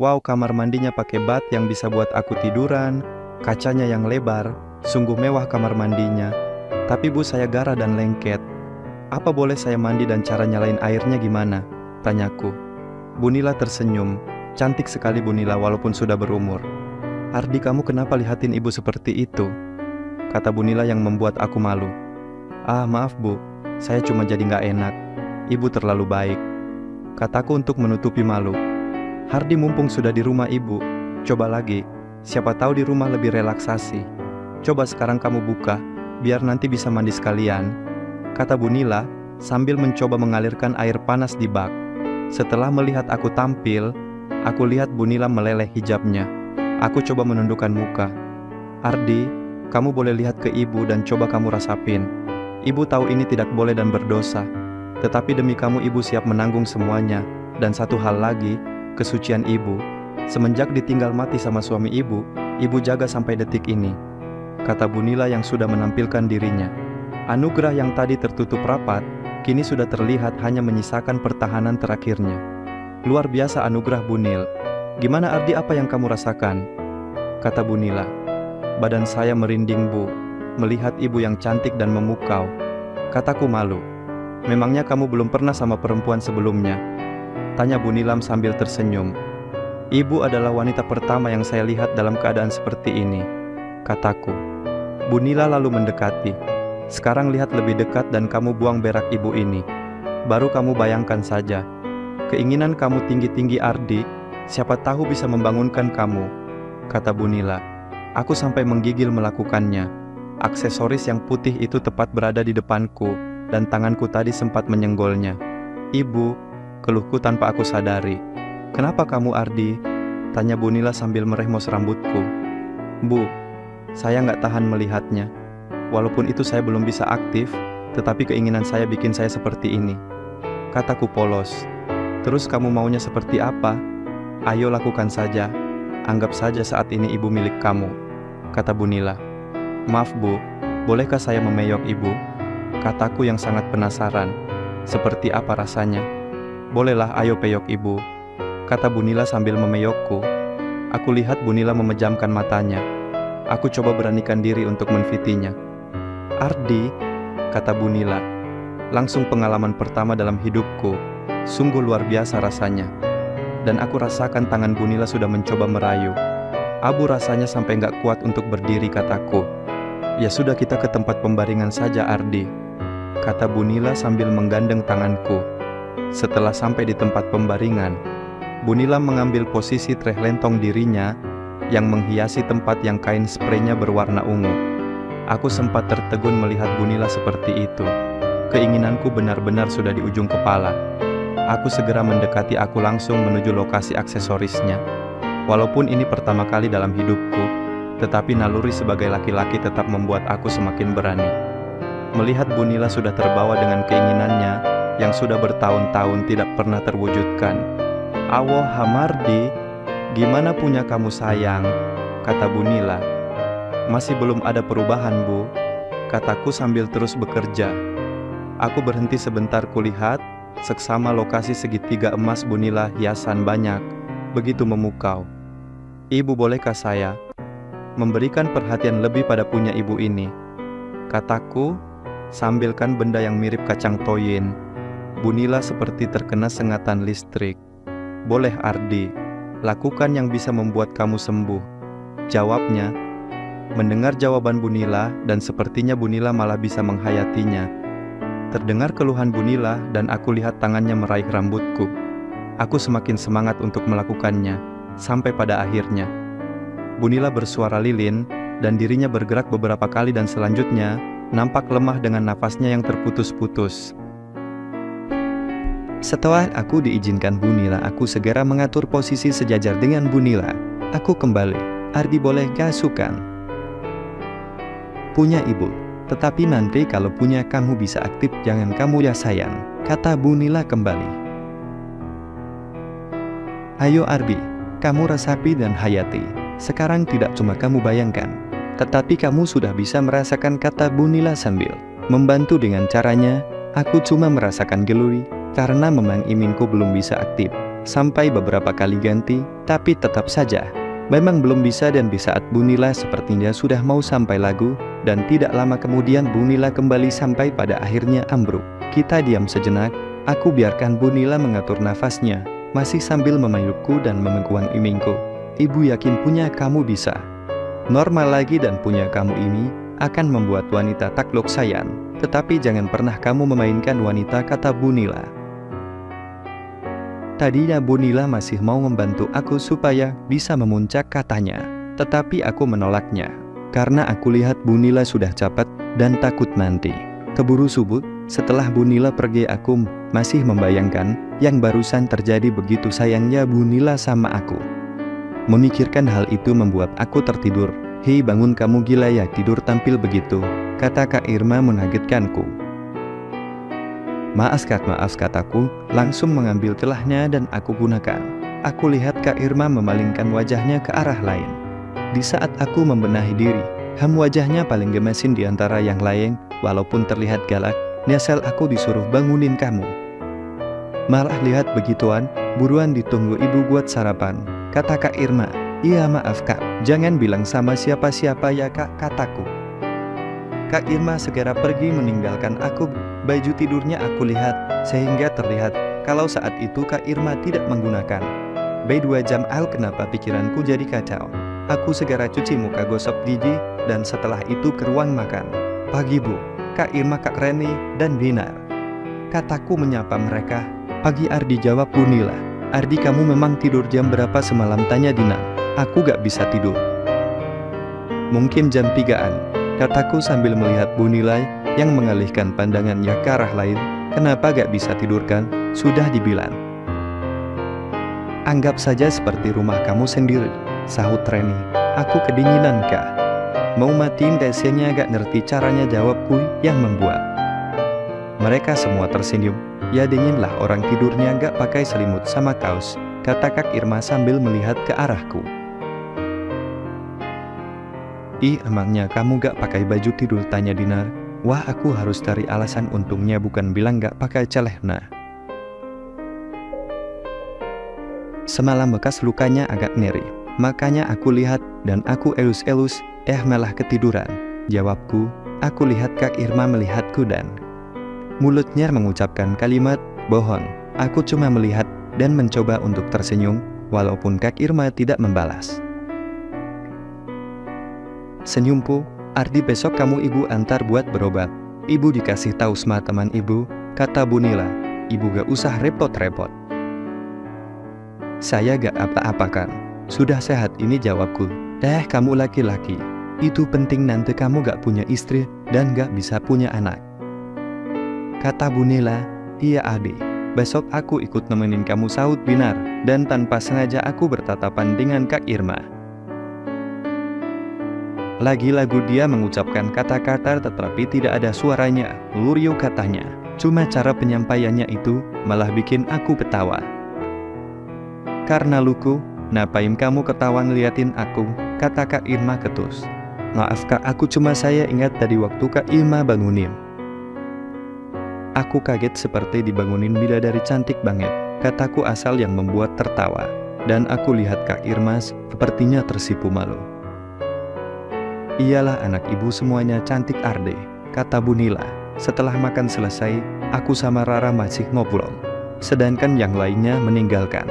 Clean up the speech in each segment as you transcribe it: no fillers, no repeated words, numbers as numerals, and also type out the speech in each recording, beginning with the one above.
Wow, kamar mandinya pakai bat yang bisa buat aku tiduran, kacanya yang lebar, sungguh mewah kamar mandinya. Tapi Bu, saya garah dan lengket. Apa boleh saya mandi dan cara nyalain airnya gimana? Tanyaku. Bu Nila tersenyum. Cantik sekali Bu Nila walaupun sudah berumur. Ardi, kamu kenapa lihatin ibu seperti itu? Kata Bu Nila yang membuat aku malu. Ah, maaf Bu, saya cuma jadi nggak enak. Ibu terlalu baik. Kataku untuk menutupi malu. Hardi, mumpung sudah di rumah ibu, coba lagi. Siapa tahu di rumah lebih relaksasi. Coba sekarang kamu buka, biar nanti bisa mandi sekalian. Kata Bu Nila sambil mencoba mengalirkan air panas di bak. Setelah melihat aku tampil, aku lihat Bu Nila meleleh hijabnya. Aku coba menundukkan muka. Ardi, kamu boleh lihat ke ibu dan coba kamu rasapin. Ibu tahu ini tidak boleh dan berdosa. Tetapi demi kamu ibu siap menanggung semuanya. Dan satu hal lagi, kesucian ibu. Semenjak ditinggal mati sama suami ibu jaga sampai detik ini. Kata Bu Nila yang sudah menampilkan dirinya. Anugerah yang tadi tertutup rapat, kini sudah terlihat hanya menyisakan pertahanan terakhirnya. Luar biasa anugerah Bu Nil. Gimana Ardi, apa yang kamu rasakan? Kata Bu Nila. Badan saya merinding Bu, melihat ibu yang cantik dan memukau. Kataku malu. Memangnya kamu belum pernah sama perempuan sebelumnya? Tanya Bu Nilam sambil tersenyum. Ibu adalah wanita pertama yang saya lihat dalam keadaan seperti ini, kataku. Bu Nila lalu mendekati. Sekarang lihat lebih dekat dan kamu buang berak ibu ini. Baru kamu bayangkan saja. Keinginan kamu tinggi-tinggi Ardi, siapa tahu bisa membangunkan kamu, kata Bu Nila. Aku sampai menggigil melakukannya. Aksesoris yang putih itu tepat berada di depanku, dan tanganku tadi sempat menyenggolnya. Ibu, keluhku tanpa aku sadari. Kenapa kamu Ardi? Tanya Bu Nila sambil merehmos rambutku. Bu, saya nggak tahan melihatnya. Walaupun itu saya belum bisa aktif, tetapi keinginan saya bikin saya seperti ini, kataku polos. Terus kamu maunya seperti apa? Ayo lakukan saja. Anggap saja saat ini ibu milik kamu, kata Bu Nila. Maaf Bu, bolehkah saya memeyok ibu? Kataku yang sangat penasaran. Seperti apa rasanya? Bolehlah, ayo peyok ibu, kata Bu Nila sambil memeyokku. Aku lihat Bu Nila memejamkan matanya. Aku coba beranikan diri untuk menfitinya. Ardi, kata Bu Nila. Langsung pengalaman pertama dalam hidupku. Sungguh luar biasa rasanya. Dan aku rasakan tangan Bu Nila sudah mencoba merayu. Abu rasanya sampai gak kuat untuk berdiri, kataku. Ya sudah, kita ke tempat pembaringan saja Ardi, kata Bu Nila sambil menggandeng tanganku. Setelah sampai di tempat pembaringan, Bu Nila mengambil posisi treh lentong dirinya yang menghiasi tempat yang kain spraynya berwarna ungu. Aku sempat tertegun melihat Bu Nila seperti itu. Keinginanku benar-benar sudah di ujung kepala. Aku segera mendekati, aku langsung menuju lokasi aksesorisnya. Walaupun ini pertama kali dalam hidupku, tetapi naluri sebagai laki-laki tetap membuat aku semakin berani. Melihat Bu Nila sudah terbawa dengan keinginannya yang sudah bertahun-tahun tidak pernah terwujudkan. Awoh Hamardi, gimana punya kamu sayang? Kata Bu Nila. Masih belum ada perubahan Bu, kataku sambil terus bekerja. Aku berhenti sebentar kulihat, seksama lokasi segitiga emas Bu Nila hiasan banyak, begitu memukau. Ibu, bolehkah saya memberikan perhatian lebih pada punya ibu ini? Kataku, sambilkan benda yang mirip kacang toyin. Bu Nila seperti terkena sengatan listrik. Boleh Ardi, lakukan yang bisa membuat kamu sembuh, jawabnya. Mendengar jawaban Bu Nila, dan sepertinya Bu Nila malah bisa menghayatinya. Terdengar keluhan Bu Nila dan aku lihat tangannya meraih rambutku. Aku semakin semangat untuk melakukannya, sampai pada akhirnya Bu Nila bersuara lilin, dan dirinya bergerak beberapa kali dan selanjutnya nampak lemah dengan nafasnya yang terputus-putus. Setelah aku diizinkan Bu Nila, aku segera mengatur posisi sejajar dengan Bu Nila. Aku kembali. Ardi, boleh gasukan? Punya ibu, tetapi nanti kalau punya kamu bisa aktif, jangan kamu ya sayang, kata Bu Nila kembali. Ayo Ardi, kamu rasapi dan hayati. Sekarang tidak cuma kamu bayangkan, tetapi kamu sudah bisa merasakan, kata Bu Nila sambil membantu dengan caranya. Aku cuma merasakan gelui, karena memang iminku belum bisa aktif. sampai beberapa kali ganti, tapi tetap saja memang belum bisa. Dan di saat Bu Nila sepertinya sudah mau sampai lagu, dan tidak lama kemudian Bu Nila kembali sampai pada akhirnya ambruk. Kita diam sejenak, aku biarkan Bu Nila mengatur nafasnya, masih sambil memelukku dan memengkuang imingku. Ibu yakin punya kamu bisa normal lagi, dan punya kamu ini akan membuat wanita takluk sayang. Tetapi jangan pernah kamu memainkan wanita, kata Bu Nila. Tadinya Bu Nila masih mau membantu aku supaya bisa memuncak, katanya. Tetapi aku menolaknya, karena aku lihat Bu Nila sudah capek dan takut nanti keburu subuh. Setelah Bu Nila pergi, aku masih membayangkan yang barusan terjadi. Begitu sayangnya Bu Nila sama aku. Memikirkan hal itu membuat aku tertidur. Hei, bangun, kamu gila ya tidur tampil begitu, kata Kak Irma mengagetkanku. Maaf Kak, maaf, kataku, langsung mengambil celahnya dan aku gunakan. Aku lihat Kak Irma memalingkan wajahnya ke arah lain. Di saat aku membenahi diri, wajahnya paling gemesin di antara yang lain. Walaupun terlihat galak, nyesel aku disuruh bangunin kamu. Malah lihat begituan, buruan ditunggu ibu buat sarapan, kata Kak Irma. Iya maaf Kak, jangan bilang sama siapa-siapa ya Kak, kataku. Kak Irma segera pergi meninggalkan aku. Baju tidurnya aku lihat, sehingga terlihat kalau saat itu Kak Irma tidak menggunakan. By 2 jam kenapa pikiranku jadi kacau. Aku segera cuci muka, gosok gigi, dan setelah itu ke ruang makan. Pagi Bu, Kak Irma, Kak Reni, dan Binar, kataku menyapa mereka. Pagi Ardi, jawab Bu Nila. Ardi, kamu memang tidur jam berapa semalam, tanya Dina. Aku gak bisa tidur. Mungkin jam 3-an, kataku sambil melihat Bu Nila yang mengalihkan pandangannya ke arah lain. Kenapa gak bisa tidur kan? Sudah dibilang. Anggap saja seperti rumah kamu sendiri, sahut Reni. Aku kedinginan Kak. Mau matiin DC-nya, gak ngerti caranya, jawabku yang membuat mereka semua tersenyum. Ya dinginlah orang tidurnya gak pakai selimut sama kaos, kata Kak Irma sambil melihat ke arahku. Ih, emangnya kamu gak pakai baju tidur, tanya Dinar. Wah, aku harus cari alasan, untungnya bukan bilang gak pakai celana. Semalam bekas lukanya agak nyeri, makanya aku lihat dan aku elus-elus, malah ketiduran, jawabku. Aku lihat Kak Irma melihatku dan mulutnya mengucapkan kalimat bohong. Aku cuma melihat dan mencoba untuk tersenyum, walaupun Kak Irma tidak membalas senyumku. Ardi, besok kamu ibu antar buat berobat. Ibu dikasih tahu sama teman ibu, kata Bu Nila. Ibu gak usah repot-repot. Saya gak apa-apakan, sudah sehat ini, jawabku. Kamu laki-laki, itu penting, nanti kamu gak punya istri dan gak bisa punya anak, kata Bu Nila. Iya Ade, besok aku ikut nemenin kamu, sahut Binar. Dan tanpa sengaja aku bertatapan dengan Kak Irma. Lagi-lagu dia mengucapkan kata-kata tetapi tidak ada suaranya. Lurio, katanya. Cuma cara penyampaiannya itu malah bikin aku ketawa. Karena lucu, ngapain kamu ketawa ngeliatin aku, kata Kak Irma ketus. Maaf Kak, aku cuma saya ingat tadi waktu Kak Irma bangunin. Aku kaget seperti dibangunin bidadari cantik banget, kataku asal yang membuat tertawa. Dan aku lihat Kak Irma sepertinya tersipu malu. Iyalah anak ibu semuanya cantik Arde, kata Bu Nila. Setelah makan selesai, aku sama Rara masih ngobrol, sedangkan yang lainnya meninggalkan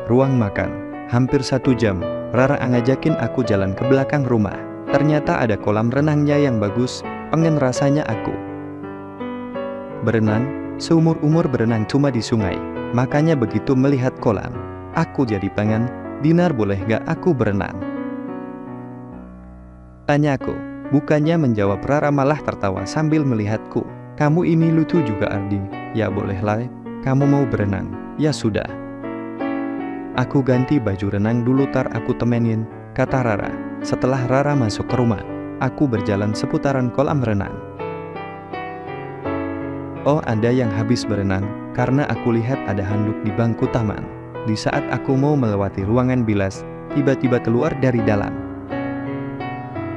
ruang makan. Hampir 1 jam, Rara ngajakin aku jalan ke belakang rumah. Ternyata ada kolam renangnya yang bagus, pengen rasanya aku berenang. Seumur-umur berenang cuma di sungai, makanya begitu melihat kolam, aku jadi pengen. Dinar, boleh gak aku berenang, tanyaku. Bukannya menjawab, Rara malah tertawa sambil melihatku. Kamu ini lucu juga Ardi. Ya bolehlah, kamu mau berenang, ya sudah. Aku ganti baju renang dulu, tar aku temenin, kata Rara. Setelah Rara masuk ke rumah, aku berjalan seputaran kolam renang. Oh, ada yang habis berenang, karena aku lihat ada handuk di bangku taman. Di saat aku mau melewati ruangan bilas, tiba-tiba keluar dari dalam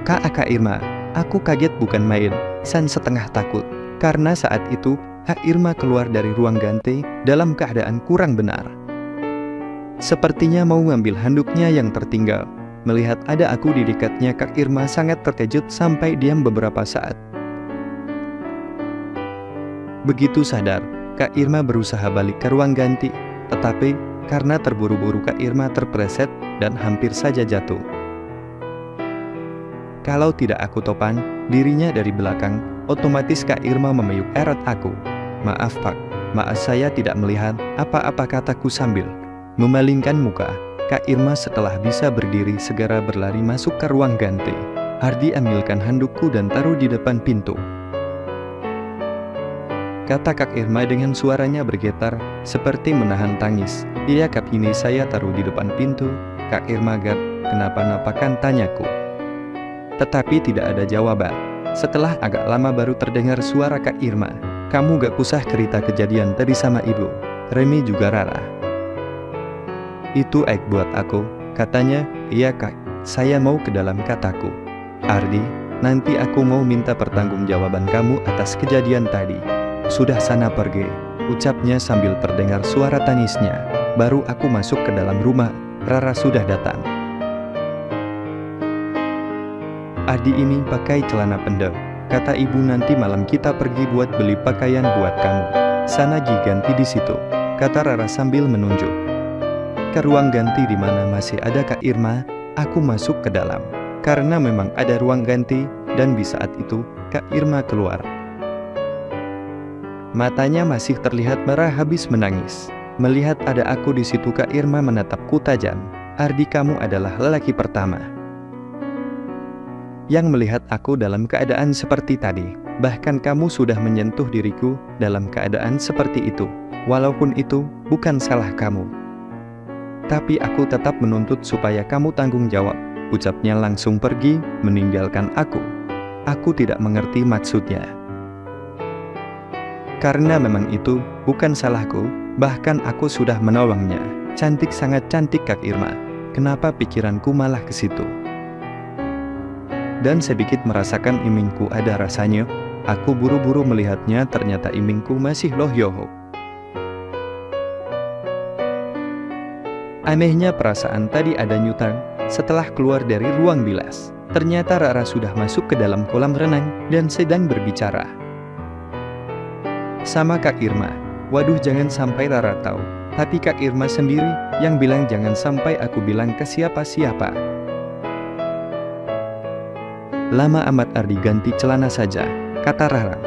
Kak Irma. Aku kaget bukan main, san setengah takut, karena saat itu Kak Irma keluar dari ruang ganti dalam keadaan kurang benar. Sepertinya mau ngambil handuknya yang tertinggal. Melihat ada aku di dekatnya, Kak Irma sangat terkejut sampai diam beberapa saat. Begitu sadar, Kak Irma berusaha balik ke ruang ganti, tetapi karena terburu-buru Kak Irma terpleset dan hampir saja jatuh. Kalau tidak aku topan dirinya dari belakang, otomatis Kak Irma memeluk erat aku. "Maaf Pak, maaf saya tidak melihat," apa-apa kataku sambil memalingkan muka. Kak Irma setelah bisa berdiri segera berlari masuk ke ruang ganti. "Ardi, ambilkan handukku dan taruh di depan pintu," kata Kak Irma dengan suaranya bergetar seperti menahan tangis. "Iya Kak, ini saya taruh di depan pintu." Kak Irma gak kenapa-napa kan, tanyaku. Tetapi tidak ada jawaban. Setelah agak lama baru terdengar suara Kak Irma. "Kamu gak usah cerita kejadian tadi sama ibu, Remi juga Rara. Itu aib buat aku," katanya. "Iya Kak, saya mau ke dalam," kataku. "Ardi, nanti aku mau minta pertanggungjawaban kamu atas kejadian tadi." "Sudah sana pergi," ucapnya sambil terdengar suara tangisnya. Baru aku masuk ke dalam rumah, Rara sudah datang. "Ardi ini pakai celana pendek. Kata ibu nanti malam kita pergi buat beli pakaian buat kamu. Sana Gi ganti di situ," kata Rara sambil menunjuk ke ruang ganti di mana masih ada Kak Irma. Aku masuk ke dalam karena memang ada ruang ganti, dan di saat itu Kak Irma keluar. Matanya masih terlihat merah habis menangis. Melihat ada aku di situ, Kak Irma menatapku tajam. "Ardi, kamu adalah lelaki pertama yang melihat aku dalam keadaan seperti tadi. Bahkan kamu sudah menyentuh diriku dalam keadaan seperti itu. Walaupun itu bukan salah kamu, tapi aku tetap menuntut supaya kamu tanggung jawab," ucapnya langsung pergi, meninggalkan aku. Aku tidak mengerti maksudnya. Karena memang itu bukan salahku, bahkan aku sudah menolongnya. Cantik, sangat cantik Kak Irma. Kenapa pikiranku malah ke situ? Dan sedikit merasakan imingku ada rasanya. Aku buru-buru melihatnya, ternyata imingku masih loh-yoho. Anehnya perasaan tadi ada nyutang setelah keluar dari ruang bilas. Ternyata Rara sudah masuk ke dalam kolam renang dan sedang berbicara sama Kak Irma. Waduh, jangan sampai Rara tahu. Tapi Kak Irma sendiri yang bilang jangan sampai aku bilang ke siapa-siapa. "Lama amat Ardi, ganti celana saja," kata Rara.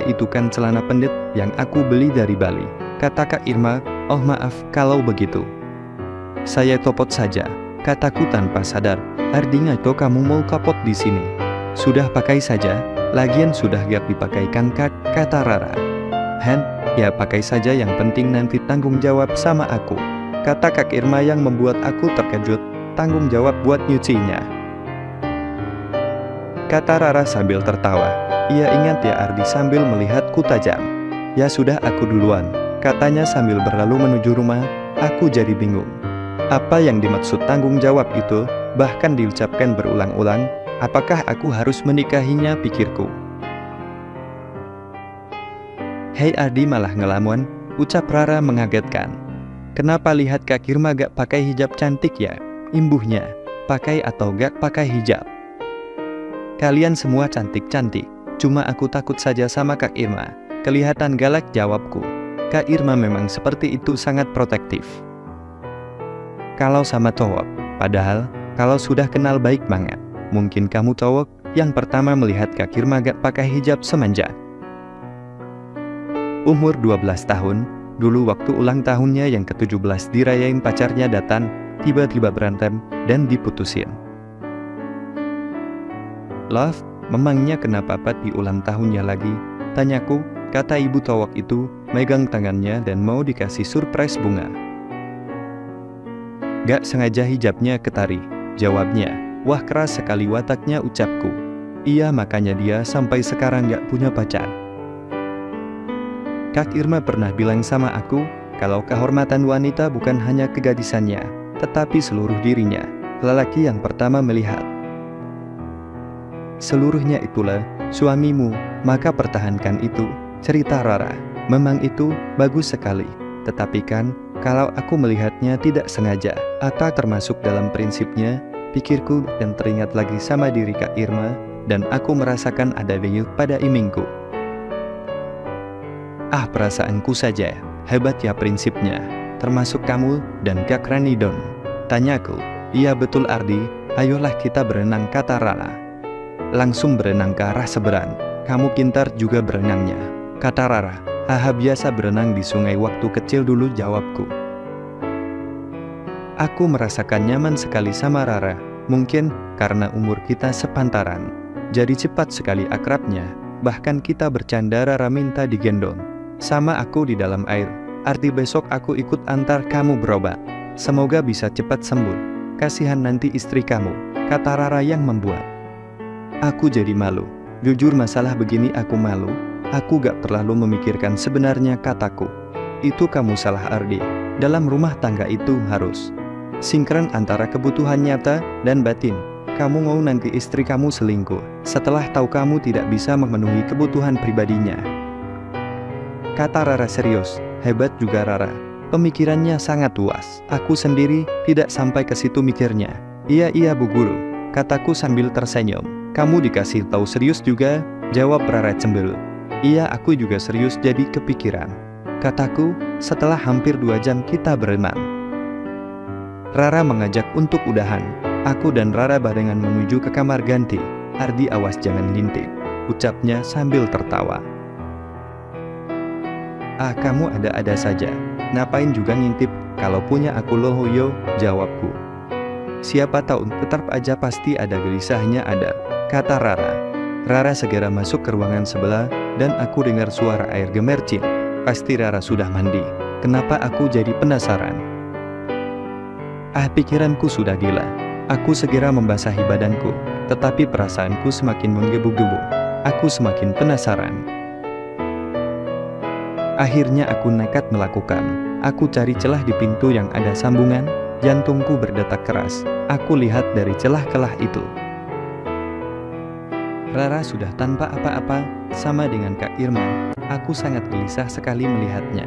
Itu kan celana pendek yang aku beli dari Bali," kata Kak Irma. "Oh maaf kalau begitu. Saya copot saja," kataku tanpa sadar. "Ardi, ngaco kamu mau kapot di sini? Sudah pakai saja, lagian sudah gak dipakaikan Kak," kata Rara. "Hen, ya pakai saja, yang penting nanti tanggung jawab sama aku," kata Kak Irma yang membuat aku terkejut. "Tanggung jawab buat nyucinya?" kata Rara sambil tertawa. "Iya, ingat ya Ardi," sambil melihatku tajam. "Ya sudah, aku duluan," katanya sambil berlalu menuju rumah. Aku jadi bingung. Apa yang dimaksud tanggung jawab itu? Bahkan diucapkan berulang-ulang. Apakah aku harus menikahinya, pikirku. "Hei Ardi, malah ngelamun," ucap Rara mengagetkan. "Kenapa lihat Kak Irma gak pakai hijab cantik ya?" imbuhnya. "Pakai atau gak pakai hijab, kalian semua cantik-cantik. Cuma aku takut saja sama Kak Irma." Kelihatan galak jawabku. Kak Irma memang seperti itu, sangat protektif kalau sama cowok. Padahal kalau sudah kenal baik banget. Mungkin kamu cowok yang pertama melihat Kak Irma gak pakai hijab semenjak umur 12 tahun. Dulu waktu ulang tahunnya yang ke-17 dirayain, pacarnya datang, tiba-tiba berantem dan diputusin. "Love, memangnya kenapa di ulang tahunnya lagi?" tanyaku. Kata ibu cowok itu, megang tangannya dan mau dikasih surprise bunga. "Gak sengaja hijabnya ketarik," jawabnya. Wah, keras sekali wataknya, ucapku. "Iya, makanya dia sampai sekarang gak punya pacar." Kak Irma pernah bilang sama aku, kalau kehormatan wanita bukan hanya kegadisannya, tetapi seluruh dirinya. Lelaki yang pertama melihat seluruhnya itulah suamimu, maka pertahankan itu, cerita Rara. Memang itu bagus sekali, tetapi kan Kalau aku melihatnya tidak sengaja, atau termasuk dalam prinsipnya, pikirku dan teringat lagi sama diri Kak Irma, dan aku merasakan ada denyut pada imingku. Ah, perasaanku saja, hebat ya prinsipnya, termasuk kamu dan Kak Ranidon. Tanyaku, iya betul Ardi, ayolah kita berenang, kata Rara. Langsung berenang ke arah seberang, kamu pintar juga berenangnya, kata Rara. Haha, biasa berenang di sungai waktu kecil dulu, jawabku. Aku merasakan nyaman sekali sama Rara, mungkin karena umur kita sepantaran. Jadi cepat sekali akrabnya, bahkan kita bercanda Rara minta digendong sama aku di dalam air. Arti besok aku ikut antar kamu berobat. Semoga bisa cepat sembuh. Kasihan nanti istri kamu, kata Rara yang membuat aku jadi malu. Jujur masalah begini aku malu. Aku gak terlalu memikirkan sebenarnya, kataku. Itu kamu salah Ardi. Dalam rumah tangga itu harus sinkron antara kebutuhan nyata dan batin. Kamu mau nanti istri kamu selingkuh setelah tahu kamu tidak bisa memenuhi kebutuhan pribadinya, kata Rara serius. Hebat juga Rara. Pemikirannya sangat luas. Aku sendiri tidak sampai ke situ mikirnya. Iya Bu Guru, kataku sambil tersenyum. Kamu dikasih tahu serius juga, jawab Rara cemberut. Iya, aku juga serius jadi kepikiran, kataku setelah hampir 2 jam kita berenang. Rara mengajak untuk udahan. Aku dan Rara barengan menuju ke kamar ganti. Ardi, awas jangan ngintip, ucapnya sambil tertawa. Ah, kamu ada-ada saja. Ngapain juga ngintip, kalau punya aku loh yo, jawabku. Siapa tahu, tetap aja pasti ada gelisahnya ada, kata Rara. Rara segera masuk ke ruangan sebelah, dan aku dengar suara air gemercik. Pasti Rara sudah mandi. Kenapa aku jadi penasaran? Ah, pikiranku sudah gila. Aku segera membasahi badanku, tetapi perasaanku semakin menggebu-gebu. Aku semakin penasaran. Akhirnya aku nekat melakukan. Aku cari celah di pintu yang ada sambungan. Jantungku berdetak keras. Aku lihat dari celah-celah itu Rara sudah tanpa apa-apa, sama dengan Kak Irma. Aku sangat gelisah sekali melihatnya.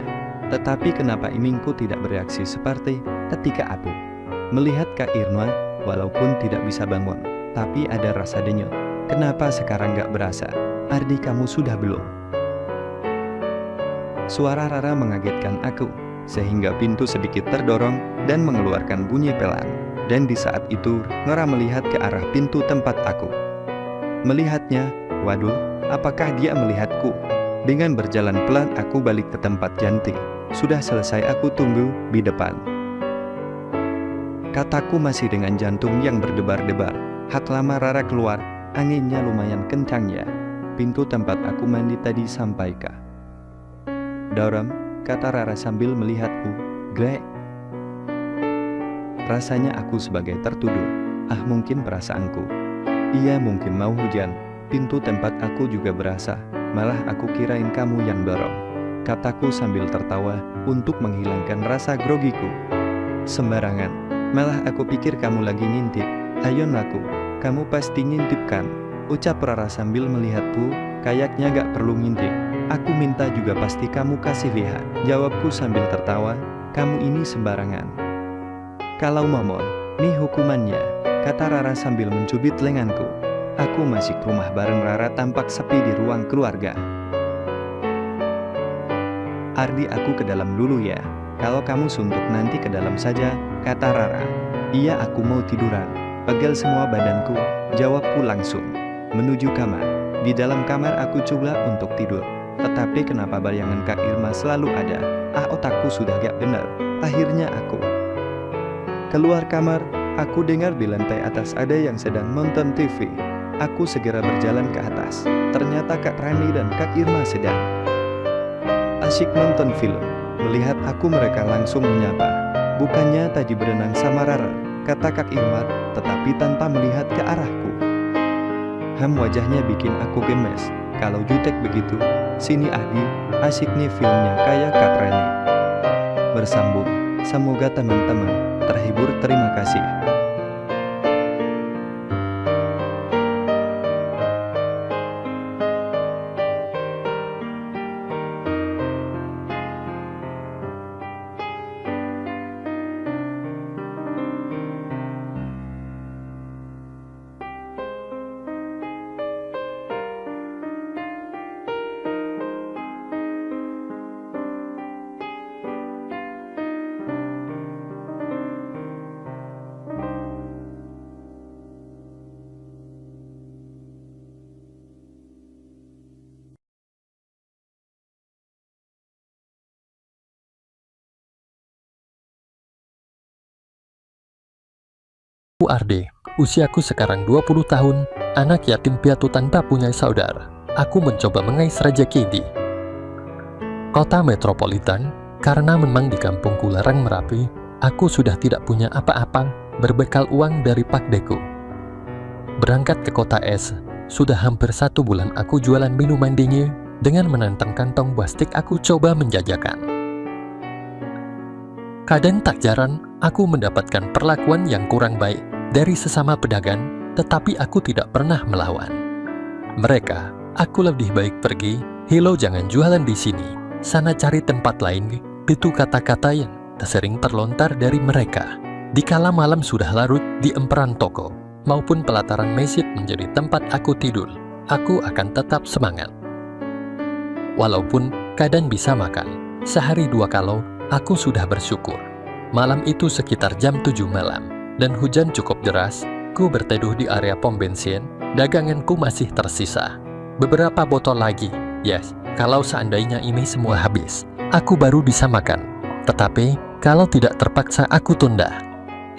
Tetapi kenapa imingku tidak bereaksi seperti ketika aku melihat Kak Irma, walaupun tidak bisa bangun, tapi ada rasa denyut. Kenapa sekarang gak berasa? Ardi, kamu sudah belum? Suara Rara mengagetkan aku, sehingga pintu sedikit terdorong dan mengeluarkan bunyi pelan. Dan di saat itu, Rara melihat ke arah pintu tempat aku. Melihatnya, waduh, apakah dia melihatku? Dengan berjalan pelan aku balik ke tempat janti. Sudah selesai, aku tunggu di depan, kataku masih dengan jantung yang berdebar-debar. Hak lama Rara keluar, anginnya lumayan kencang ya. Pintu tempat aku mandi tadi sampai kah? Dalam, kata Rara sambil melihatku. Grek. Rasanya aku sebagai tertuduh. Ah, mungkin perasaanku. Iya, mungkin mau hujan. Pintu tempat aku juga berasa. Malah aku kirain kamu yang dorong, kataku sambil tertawa untuk menghilangkan rasa grogiku. Sembarangan. Malah aku pikir kamu lagi ngintip. Ayo ngaku, kamu pasti ngintip kan? Ucap Rara sambil melihatku. Kayaknya gak perlu ngintip. Aku minta juga pasti kamu kasih lihat, jawabku sambil tertawa. Kamu ini sembarangan. Kalau momon, nih hukumannya, kata Rara sambil mencubit lenganku. Aku masih ke rumah bareng Rara tampak sepi di ruang keluarga. Ardi, aku ke dalam dulu ya. Kalau kamu suntuk nanti ke dalam saja, kata Rara. Iya, aku mau tiduran. Pegel semua badanku, jawabku langsung. Menuju kamar. Di dalam kamar aku coba untuk tidur. Tetapi kenapa bayangan Kak Irma selalu ada? Ah, otakku sudah gak benar. Akhirnya aku keluar kamar. Aku dengar di lantai atas ada yang sedang nonton TV. Aku segera berjalan ke atas. Ternyata Kak Rani dan Kak Irma sedang asyik nonton film. Melihat aku, mereka langsung menyapa. Bukannya tadi berenang sama Rara, kata Kak Irma, tetapi tanpa melihat ke arahku. Wajahnya bikin aku gemes. Kalau jutek begitu. Sini Ardi, asyik nih filmnya kayak Kak Rani. Bersambung. Semoga teman-teman terhibur. Terima kasih. Arde, usiaku sekarang 20 tahun, anak yatim piatu tanpa punya saudara. Aku mencoba mengais rejeki di kota metropolitan, karena memang di kampungku Larang Merapi, aku sudah tidak punya apa-apa berbekal uang dari pakdeku. Berangkat ke kota es, sudah hampir 1 bulan aku jualan minuman dingin dengan menantang kantong plastik aku coba menjajakan. Kadang tak jarang, aku mendapatkan perlakuan yang kurang baik dari sesama pedagang, tetapi aku tidak pernah melawan. Mereka, aku lebih baik pergi, "Hilo, jangan jualan di sini, sana cari tempat lain." Itu kata-kata yang sering terlontar dari mereka. Dikala malam sudah larut di emperan toko, maupun pelataran masjid menjadi tempat aku tidur, aku akan tetap semangat. Walaupun kadang bisa makan, sehari 2 kali, aku sudah bersyukur. Malam itu sekitar jam 7 malam, dan hujan cukup deras. Ku berteduh di area pom bensin, daganganku masih tersisa. Beberapa botol lagi, yes, kalau seandainya ini semua habis, aku baru bisa makan. Tetapi, kalau tidak terpaksa aku tunda.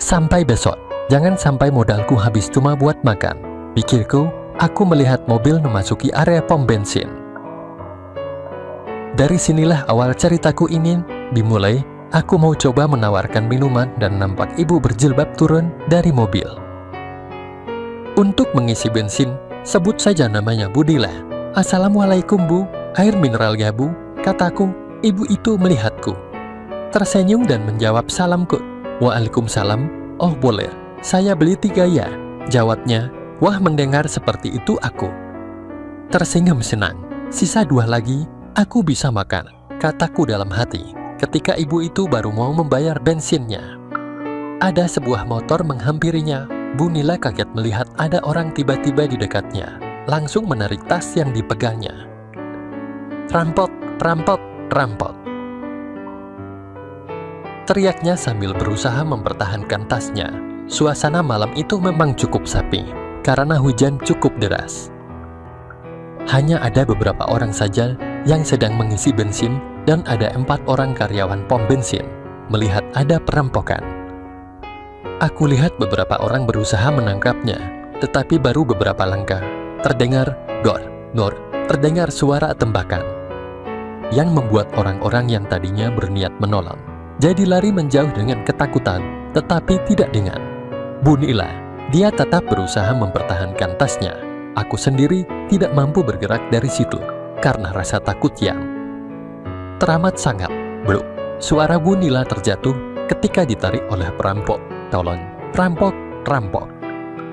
Sampai besok, jangan sampai modalku habis cuma buat makan. Pikirku, aku melihat mobil memasuki area pom bensin. Dari sinilah awal ceritaku ini dimulai. Aku mau coba menawarkan minuman dan nampak ibu berjilbab turun dari mobil. Untuk mengisi bensin, sebut saja namanya Budila. "Assalamualaikum Bu, air mineral ya Bu?" kataku. Ibu itu melihatku, tersenyum dan menjawab salamku. "Waalaikumsalam, oh boleh, saya beli 3 ya," jawabnya. Wah, mendengar seperti itu aku tersenyum senang. "Sisa 2 lagi, aku bisa makan," kataku dalam hati. Ketika ibu itu baru mau membayar bensinnya, ada sebuah motor menghampirinya. Bu Nila kaget melihat ada orang tiba-tiba di dekatnya. Langsung menarik tas yang dipegangnya. "Rampok, rampok, rampok!" teriaknya sambil berusaha mempertahankan tasnya. Suasana malam itu memang cukup sepi, karena hujan cukup deras. Hanya ada beberapa orang saja yang sedang mengisi bensin, dan ada 4 orang karyawan pom bensin melihat ada perampokan. Aku lihat beberapa orang berusaha menangkapnya, tetapi baru beberapa langkah terdengar gor, gor, terdengar suara tembakan yang membuat orang-orang yang tadinya berniat menolong jadi lari menjauh dengan ketakutan, tetapi tidak dengan Bu Nila. Dia tetap berusaha mempertahankan tasnya. Aku sendiri tidak mampu bergerak dari situ karena rasa takut yang teramat sangat. Bluk, suara Bu Nila terjatuh ketika ditarik oleh perampok. "Tolong, perampok, perampok.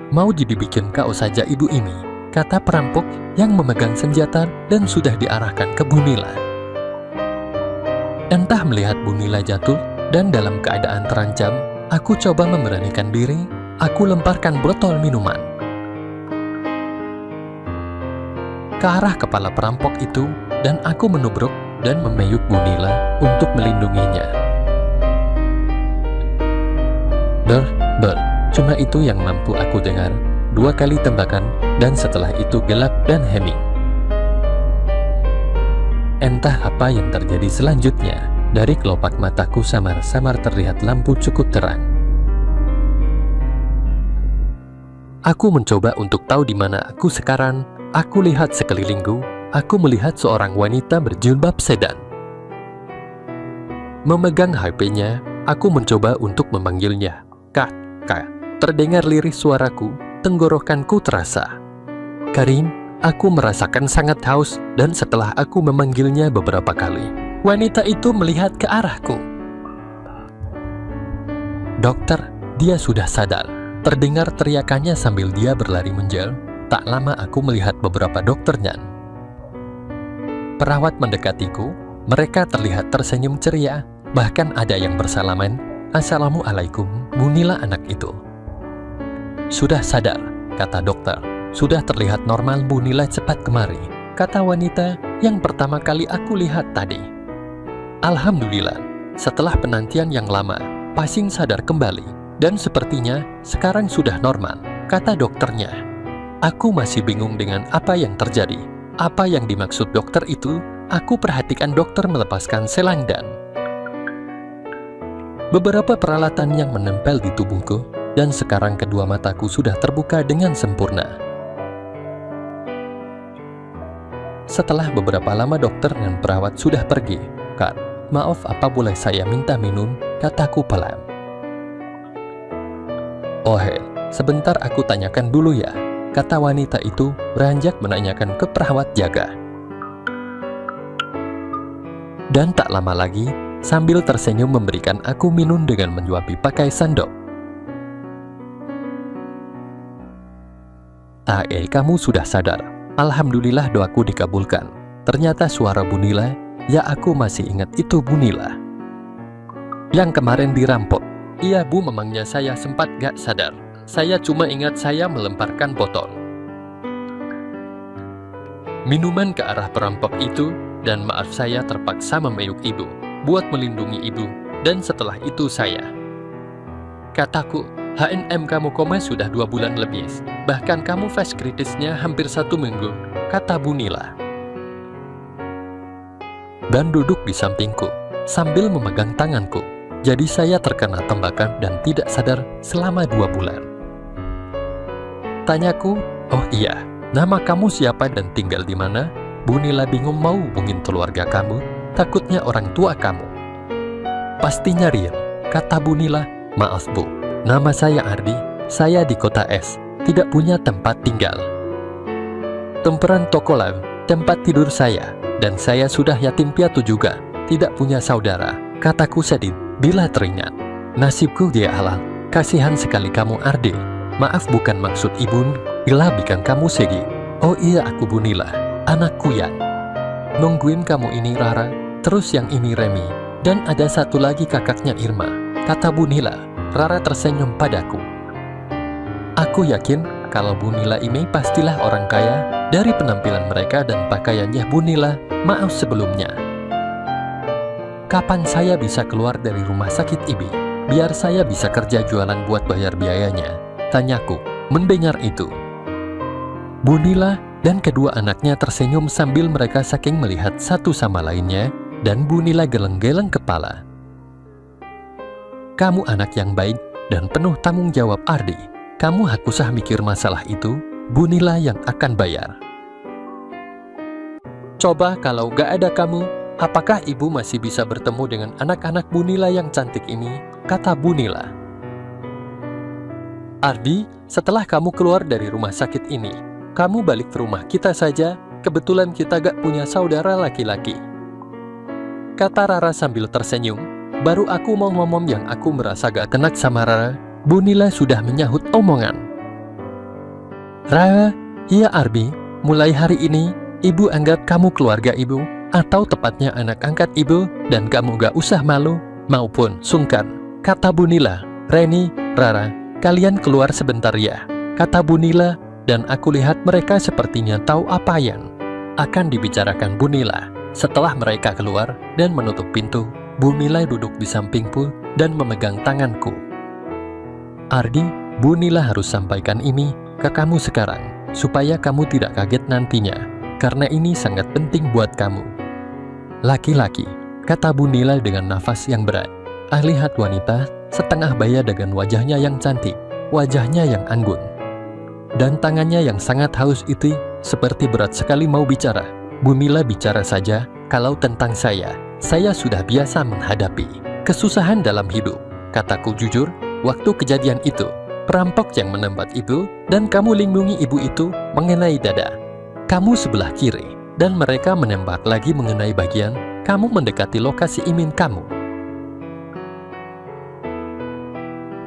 Mau dibikin kau saja ibu ini," kata perampok yang memegang senjata dan sudah diarahkan ke Bu Nila. Entah melihat Bu Nila jatuh dan dalam keadaan terancam, aku coba memberanikan diri. Aku lemparkan botol minuman ke arah kepala perampok itu, dan aku menubruk dan memeyuk Bu Nila untuk melindunginya. Ber, cuma itu yang mampu aku dengar. 2 kali tembakan, dan setelah itu gelap dan hening. Entah apa yang terjadi selanjutnya. Dari kelopak mataku samar-samar terlihat lampu cukup terang. Aku mencoba untuk tahu di mana aku sekarang. Aku lihat sekelilingku. Aku melihat seorang wanita berjilbab sedan memegang HP-nya. Aku mencoba untuk memanggilnya. Kak, terdengar lirih suaraku. Tenggorokanku terasa. "Karim." Aku merasakan sangat haus, dan setelah aku memanggilnya beberapa kali, wanita itu melihat ke arahku. "Dokter, dia sudah sadar," terdengar teriakannya sambil dia berlari menjauh. Tak lama aku melihat beberapa dokternya. Perawat mendekatiku. Mereka terlihat tersenyum ceria, bahkan ada yang bersalaman. "Assalamualaikum, Bu Nila anak itu." "Sudah sadar," kata dokter. "Sudah terlihat normal Bu Nila, cepat kemari," kata wanita yang pertama kali aku lihat tadi. Alhamdulillah, setelah penantian yang lama, pasien sadar kembali, dan sepertinya sekarang sudah normal, kata dokternya. Aku masih bingung dengan apa yang terjadi. Apa yang dimaksud dokter itu? Aku perhatikan dokter melepaskan selang dan beberapa peralatan yang menempel di tubuhku, dan sekarang kedua mataku sudah terbuka dengan sempurna. Setelah beberapa lama dokter dan perawat sudah pergi, "Kak, maaf, apa boleh saya minta minum?" kataku pelan. "Oh Hel, sebentar aku tanyakan dulu ya," kata wanita itu beranjak menanyakan ke perawat jaga. Dan tak lama lagi, sambil tersenyum memberikan aku minum dengan menyuapi pakai sendok. Kamu sudah sadar. Alhamdulillah doaku dikabulkan. Ternyata suara Bu Nila, ya aku masih ingat itu Bu Nila. Yang kemarin dirampok. Iya Bu, memangnya saya sempat gak sadar. Saya cuma ingat saya melemparkan botol minuman ke arah perampok itu, dan maaf saya terpaksa memeluk ibu, buat melindungi ibu, dan setelah itu saya. Kataku, "HNM kamu koma sudah 2 bulan lebih, bahkan kamu fase kritisnya hampir 1 minggu, kata Bu Nila. Dan duduk di sampingku, sambil memegang tanganku. Jadi saya terkena tembakan dan tidak sadar selama 2 bulan. Tanyaku, "Oh iya, nama kamu siapa dan tinggal di mana?" Bu Nila bingung mau hubungin keluarga kamu, takutnya orang tua kamu. Pastinya Rian, kata Bu Nila. "Maaf Bu, nama saya Ardi, saya di kota S, tidak punya tempat tinggal. Temperan tokolah, tempat tidur saya, dan saya sudah yatim piatu juga, tidak punya saudara," kataku sedih bila teringat. "Nasibku dia halal, kasihan sekali kamu Ardi. Maaf bukan maksud ibu, bila bikin kamu sedih." "Oh iya aku Bu Nila, anakku ya. Nungguin kamu ini Rara, terus yang ini Remi, dan ada satu lagi kakaknya Irma," kata Bu Nila. Rara tersenyum padaku. Aku yakin kalau Bu Nila ini pastilah orang kaya dari penampilan mereka dan pakaiannya Bu Nila. Maaf sebelumnya. "Kapan saya bisa keluar dari rumah sakit ini, biar saya bisa kerja jualan buat bayar biayanya?" tanyaku mendengar itu. Bu Nila dan kedua anaknya tersenyum sambil mereka saking melihat satu sama lainnya, dan Bu Nila geleng-geleng kepala. "Kamu anak yang baik dan penuh tanggung jawab Ardi. Kamu hak usah mikir masalah itu, Bu Nila yang akan bayar. Coba kalau gak ada kamu, apakah ibu masih bisa bertemu dengan anak-anak Bu Nila yang cantik ini?" kata Bu Nila. "Ardi, setelah kamu keluar dari rumah sakit ini, kamu balik ke rumah kita saja, kebetulan kita gak punya saudara laki-laki," kata Rara sambil tersenyum. Baru aku mau ngomong yang aku merasa gak kena sama Rara, Bu Nila sudah menyahut omongan. "Rara, iya Ardi, mulai hari ini, ibu anggap kamu keluarga ibu, atau tepatnya anak angkat ibu, dan kamu gak usah malu maupun sungkan," kata Bu Nila. "Reni, Rara, kalian keluar sebentar ya," kata Bu Nila, dan aku lihat mereka sepertinya tahu apa yang akan dibicarakan Bu Nila. Setelah mereka keluar dan menutup pintu, Bu Nila duduk di sampingku dan memegang tanganku. "Ardi, Bu Nila harus sampaikan ini ke kamu sekarang, supaya kamu tidak kaget nantinya, karena ini sangat penting buat kamu." "Laki-laki," kata Bu Nila dengan nafas yang berat. Lihat wanita setengah baya dengan wajahnya yang cantik, wajahnya yang anggun, dan tangannya yang sangat haus itu seperti berat sekali mau bicara. Bu Nila bicara saja, "Kalau tentang saya sudah biasa menghadapi kesusahan dalam hidup," kataku jujur. "Waktu kejadian itu, perampok yang menempat ibu dan kamu lindungi ibu itu mengenai dada kamu sebelah kiri, dan mereka menembak lagi mengenai bagian kamu mendekati lokasi imin kamu,"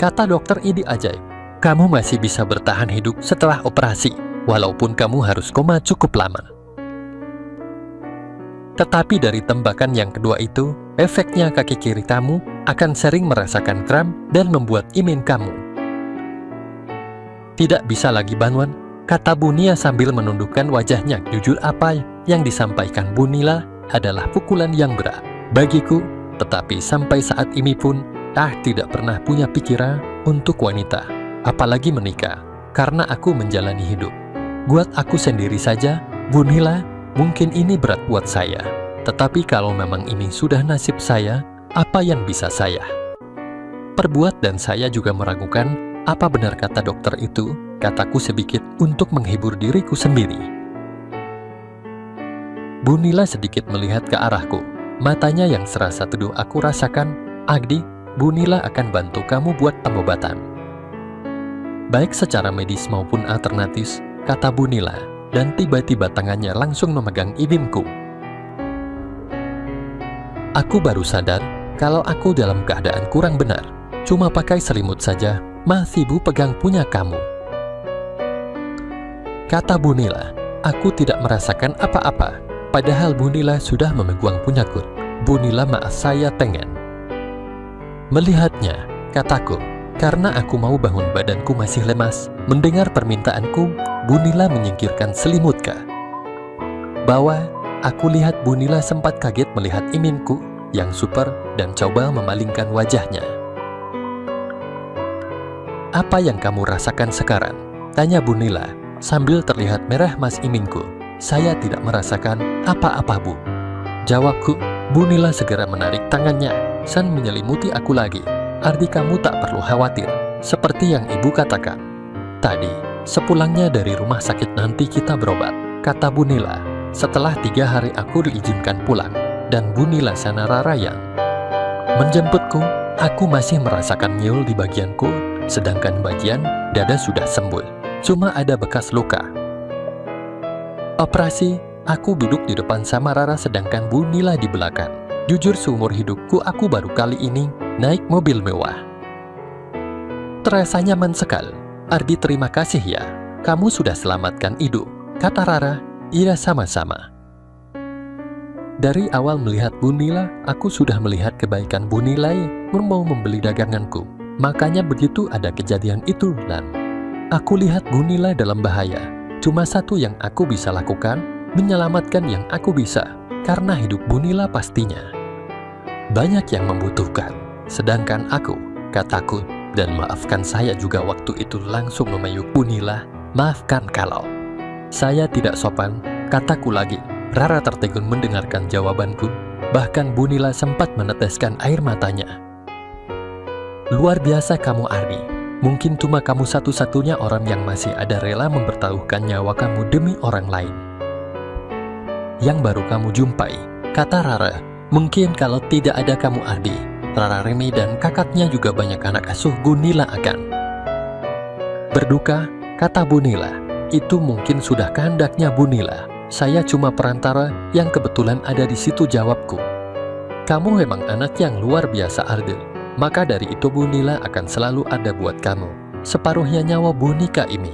kata dokter ini ajaib. "Kamu masih bisa bertahan hidup setelah operasi, walaupun kamu harus koma cukup lama. Tetapi dari tembakan yang kedua itu, efeknya kaki kiri kamu akan sering merasakan kram dan membuat imun kamu tidak bisa lagi bangun," kata Bu Nia sambil menundukkan wajahnya. Jujur apa yang disampaikan Bu Nila adalah pukulan yang berat bagiku, tetapi sampai saat ini pun tidak pernah punya pikiran untuk wanita, apalagi menikah, karena aku menjalani hidup buat aku sendiri saja. "Bu Nila, mungkin ini berat buat saya, tetapi kalau memang ini sudah nasib saya, apa yang bisa saya perbuat?" Dan saya juga meragukan Apa benar kata dokter itu? Kataku sedikit untuk menghibur diriku sendiri. Bu Nila sedikit melihat ke arahku. Matanya yang serasa teduh aku rasakan, "Agdi, Bu Nila akan bantu kamu buat pengobatan. Baik secara medis maupun alternatif," kata Bu Nila, dan tiba-tiba tangannya langsung memegang ibimku. Aku baru sadar kalau aku dalam keadaan kurang benar. Cuma pakai selimut saja, masih Bu pegang punya kamu. Kata Bu Nila, aku tidak merasakan apa-apa. Padahal Bu Nila sudah memegang punyaku. Bu Nila, maaf saya pengen. Melihatnya, kataku, karena aku mau bangun badanku masih lemas. Mendengar permintaanku, Bu Nila menyingkirkan selimutku. Bahwa aku lihat Bu Nila sempat kaget melihat iminku yang super dan coba memalingkan wajahnya. Apa yang kamu rasakan sekarang? Tanya Bu Nila sambil terlihat merah mas iminku. Saya tidak merasakan apa-apa, Bu. Jawabku. Bu Nila segera menarik tangannya dan menyelimuti aku lagi. Ardi, kamu tak perlu khawatir. Seperti yang ibu katakan tadi, sepulangnya dari rumah sakit nanti kita berobat, kata Bu Nila. Setelah 3 hari aku diizinkan pulang, dan Bu Nila sana Rara yang menjemputku. Aku masih merasakan nyul di bagianku, sedangkan bagian dada sudah sembuh. Cuma ada bekas luka. Operasi, aku duduk di depan sama Rara sedangkan Bu Nila di belakang. Jujur seumur hidupku aku baru kali ini naik mobil mewah. Terasa nyaman sekali. Ardi, terima kasih ya. Kamu sudah selamatkan hidup, kata Rara. Iya, sama-sama. Dari awal melihat Bu Nila, aku sudah melihat kebaikan Bu Nila mau membeli daganganku. Makanya begitu ada kejadian itu, dan aku lihat Bu Nila dalam bahaya. Cuma satu yang aku bisa lakukan, menyelamatkan yang aku bisa. Karena hidup Bu Nila pastinya banyak yang membutuhkan. Sedangkan aku, kataku, dan maafkan saya juga waktu itu langsung memayuk Bu Nila. Maafkan kalau saya tidak sopan, kataku lagi. Rara tertegun mendengarkan jawabanku. Bahkan Bu Nila sempat meneteskan air matanya. Luar biasa kamu, Ardi. Mungkin cuma kamu satu-satunya orang yang masih ada rela mempertaruhkan nyawa kamu demi orang lain yang baru kamu jumpai, kata Rara. Mungkin kalau tidak ada kamu, Ardi, Rara, Remi, dan kakaknya juga banyak anak asuh Bu Nila akan berduka, kata Bu Nila. Itu mungkin sudah kehendaknya Bu Nila. Saya cuma perantara yang kebetulan ada di situ, jawabku. Kamu memang anak yang luar biasa, Ardi. Maka dari itu Bu Nila akan selalu ada buat kamu. Separuhnya nyawa Bu Nika ini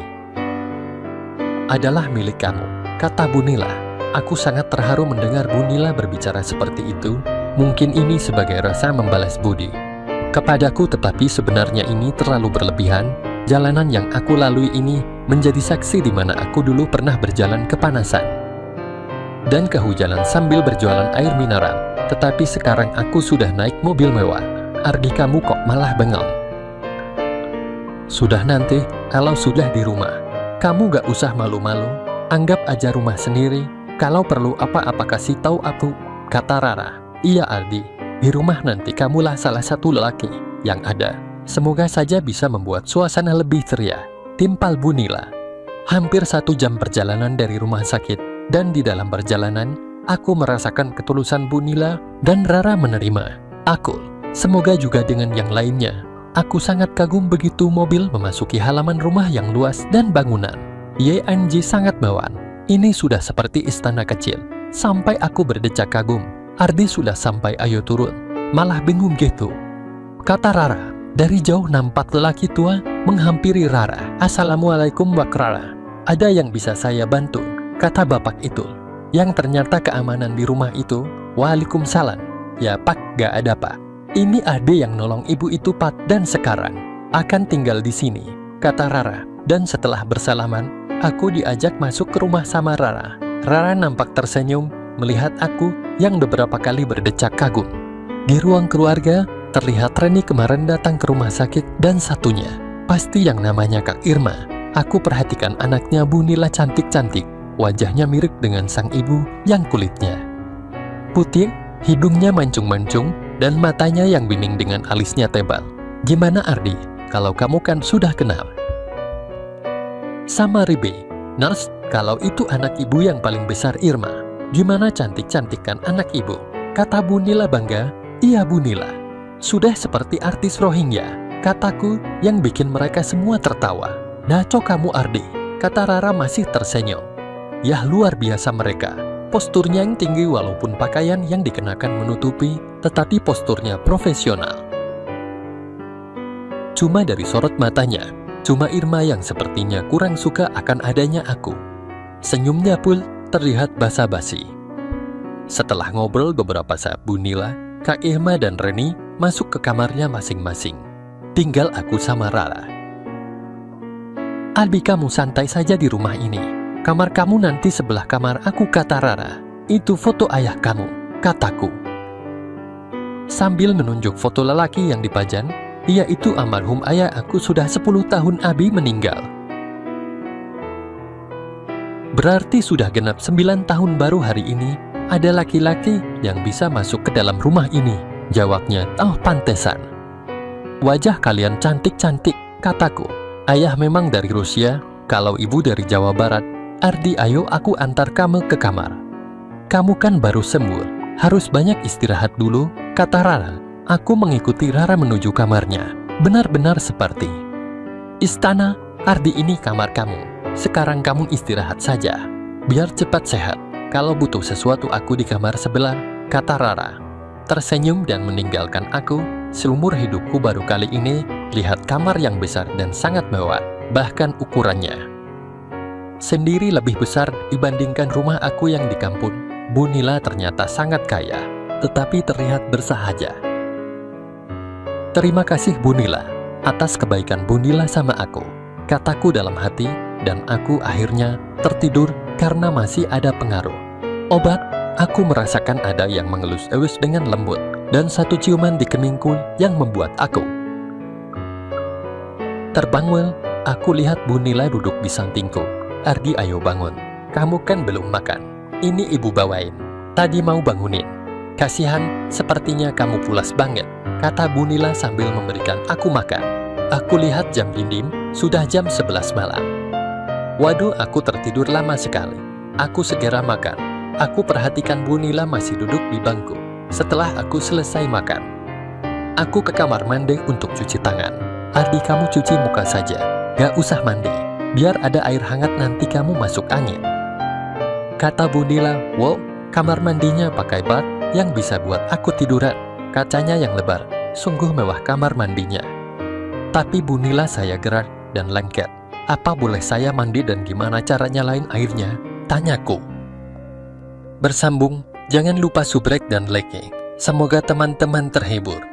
adalah milik kamu, kata Bu Nila. Aku sangat terharu mendengar Bu Nila berbicara seperti itu. Mungkin ini sebagai rasa membalas budi kepadaku, tetapi sebenarnya ini terlalu berlebihan. Jalanan yang aku lalui ini menjadi saksi di mana aku dulu pernah berjalan kepanasan dan kehujanan sambil berjualan air mineral. Tetapi sekarang aku sudah naik mobil mewah. Ardi, kamu kok malah bengong? Sudah nanti, kalau sudah di rumah, kamu gak usah malu-malu. Anggap aja rumah sendiri. Kalau perlu apa-apa kasih tahu aku, kata Rara. Iya, Ardi. Di rumah nanti kamulah salah satu lelaki yang ada. Semoga saja bisa membuat suasana lebih ceria, timpal Bu Nila. Hampir 1 jam perjalanan dari rumah sakit, dan di dalam perjalanan, aku merasakan ketulusan Bu Nila dan Rara menerima aku. Semoga juga dengan yang lainnya. Aku sangat kagum begitu mobil memasuki halaman rumah yang luas dan bangunan. YNG sangat bawaan. Ini sudah seperti istana kecil. Sampai aku berdecak kagum. Ardi, sudah sampai, ayo turun. Malah bingung gitu, kata Rara. Dari jauh nampak lelaki tua menghampiri Rara. Assalamualaikum, Wak Rara. Ada yang bisa saya bantu, kata bapak itu. Yang ternyata keamanan di rumah itu. Waalaikumsalam. Ya Pak, gak ada Pak. Ini Ade yang nolong ibu itu Pak, dan sekarang akan tinggal di sini, kata Rara. Dan setelah bersalaman, aku diajak masuk ke rumah sama Rara. Rara nampak tersenyum melihat aku yang beberapa kali berdecak kagum. Di ruang keluarga, terlihat Reni kemarin datang ke rumah sakit, dan satunya pasti yang namanya Kak Irma. Aku perhatikan anaknya Bu Nila cantik-cantik. Wajahnya mirip dengan sang ibu yang kulitnya putih, hidungnya mancung-mancung, dan matanya yang bening dengan alisnya tebal. Gimana Ardi? kalau kamu kan sudah kenal. Sama Ribe, nurse, kalau itu anak ibu yang paling besar Irma. Gimana cantik-cantik kan anak ibu? Kata Bu Nila bangga. Iya Bu Nila. Sudah seperti artis Rohingya, kataku yang bikin mereka semua tertawa. Naco kamu Ardi, kata Rara masih tersenyum. Yah luar biasa mereka. Posturnya yang tinggi walaupun pakaian yang dikenakan menutupi, tetapi posturnya profesional. Cuma dari sorot matanya, cuma Irma yang sepertinya kurang suka akan adanya aku. Senyumnya pun terlihat basa-basi. Setelah ngobrol beberapa saat, Bu Nila, Kak Irma dan Reni masuk ke kamarnya masing-masing. Tinggal aku sama Rara. Albi, kamu santai saja di rumah ini. Kamar kamu nanti sebelah kamar aku, kata Rara. Itu foto ayah kamu, kataku. Sambil menunjuk foto lelaki yang dipajang, yaitu almarhum ayah aku sudah 10 tahun Abi meninggal. Berarti sudah genap 9 tahun baru hari ini ada laki-laki yang bisa masuk ke dalam rumah ini. Jawabnya, oh pantesan. Wajah kalian cantik-cantik, kataku. Ayah memang dari Rusia, kalau ibu dari Jawa Barat. Ardi, ayo aku antar kamu ke kamar. Kamu kan baru sembuh, harus banyak istirahat dulu, kata Rara. Aku mengikuti Rara menuju kamarnya. Benar-benar seperti istana. Ardi, ini kamar kamu. Sekarang kamu istirahat saja, biar cepat sehat. Kalau butuh sesuatu aku di kamar sebelah, kata Rara. Tersenyum dan meninggalkan aku. Seumur hidupku baru kali ini lihat kamar yang besar dan sangat mewah, bahkan ukurannya sendiri lebih besar dibandingkan rumah aku yang di kampung. Bu Nila ternyata sangat kaya, tetapi terlihat bersahaja. Terima kasih Bu Nila atas kebaikan Bu Nila sama aku, kataku dalam hati, dan aku akhirnya tertidur karena masih ada pengaruh obat. Aku merasakan ada yang mengelus-elus dengan lembut, dan satu ciuman di keningku yang membuat aku terbangun. Aku lihat Bu Nila duduk di sampingku. Ardi, ayo bangun. Kamu kan belum makan. Ini ibu bawain. Tadi mau bangunin. Kasihan, sepertinya kamu pulas banget, kata Bu Nila sambil memberikan aku makan. Aku lihat jam dinding, sudah jam 11 malam. Waduh, aku tertidur lama sekali. Aku segera makan. Aku perhatikan Bu Nila masih duduk di bangku. Setelah aku selesai makan, aku ke kamar mandi untuk cuci tangan. Ardi, kamu cuci muka saja, gak usah mandi. Biar ada air hangat nanti kamu masuk angin, kata Bu Nila. Wow, kamar mandinya pakai bak yang bisa buat aku tiduran. Kacanya yang lebar, sungguh mewah kamar mandinya. Tapi Bu Nila, saya gerak dan lengket. Apa boleh saya mandi dan gimana cara nyalain airnya? Tanyaku. Bersambung, jangan lupa subrek dan like. Semoga teman-teman terhibur.